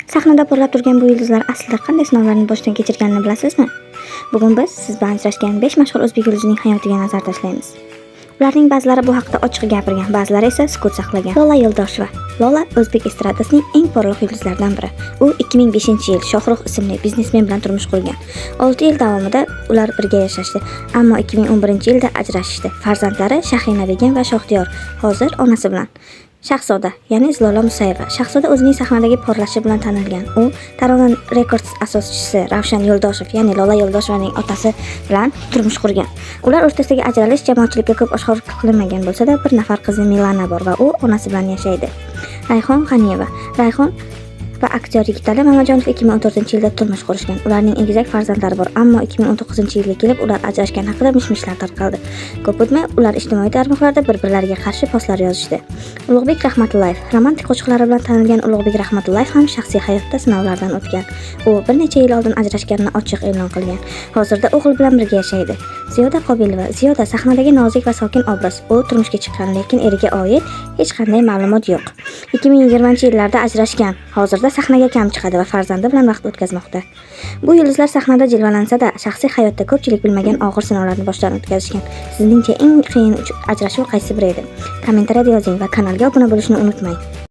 Sahnada porlab turgan bu yulduzlar aslida qanday sinovlarni boshdan kechirganini bilasizmi? Bugun biz siz bilan ajrashgan 5 mashhur o'zbek yulduzining hayotiga nazar tashlaymiz. Ularning ba'zilari bu haqda ochiq gapirgan, ba'zilari esa sukut saqlagan. Lola Yo'ldosheva. Lola o'zbek estradasining eng porloq yulduzlaridan biri. U 2005-yil Shohrux ismli biznesmen bilan turmush qurgan. 6 yil davomida ular birga yashashdi, ammo 2011-yilda ajrashishdi. Farzandlari Shahina Begim va Shohdiyor hozir onasi bilan. Shahzoda, ya'ni Zilola Musayeva. Shahzoda o'zining sahnadagi porlashi bilan tanilgan. U Tarona Records asoschisi Ravshan Yo'ldoshev, ya'ni Lola Yo'ldoshevaning otasi bilan turmush qurgan. Ular o'rtasidagi ajralish jamoatchilikka ko'p oshkor qilinmagan bo'lsa-da, bir nafar qizi Milana bor va u onasi bilan yashaydi. Rayhon G'aniyeva. Rayhon va aktyor Yigitali Mamajonov 2014-yilda turmush qurishgan. Ularning egizak farzandlari bor, ammo 2019-yilga kelib ular ajrashgani haqida mish-mishlar tarqaldi. Ko'p o'tmay ular ijtimoiy tarmoqlarda bir-birlariga qarshi postlar yozishdi. Ulug'bek Rahmatullayev. Romantik qo'shiqlari bilan tanilgan Ulug'bek Rahmatullayev ham shaxsiy hayotda sinovlardan o'tgan. U bir necha yil oldin ajrashganini ochiq e'lon qilgan. Hozirda o'g'il bilan birga yashaydi. Ziyoda Qobilova. Ziyoda sahnadagi nozik va sokin obraz. U turmushga chiqqan, lekin eriga oid hech qanday ma'lumot yo'q. 2020-yillarda ajrashgan. Hozirda sahnaga kam chiqadi va farzandi bilan vaqt o'tkazmoqda. Bu yulduzlar sahnada jilvalansada, shaxsiy hayotda ko'pchilik bilmagan og'ir sinovlarni boshdan o'tkazishgan. Sizningcha eng qiyin ajrashuv qaysi biri edi? Kommentariyada yozing va kanalga obuna bo'lishni unutmang.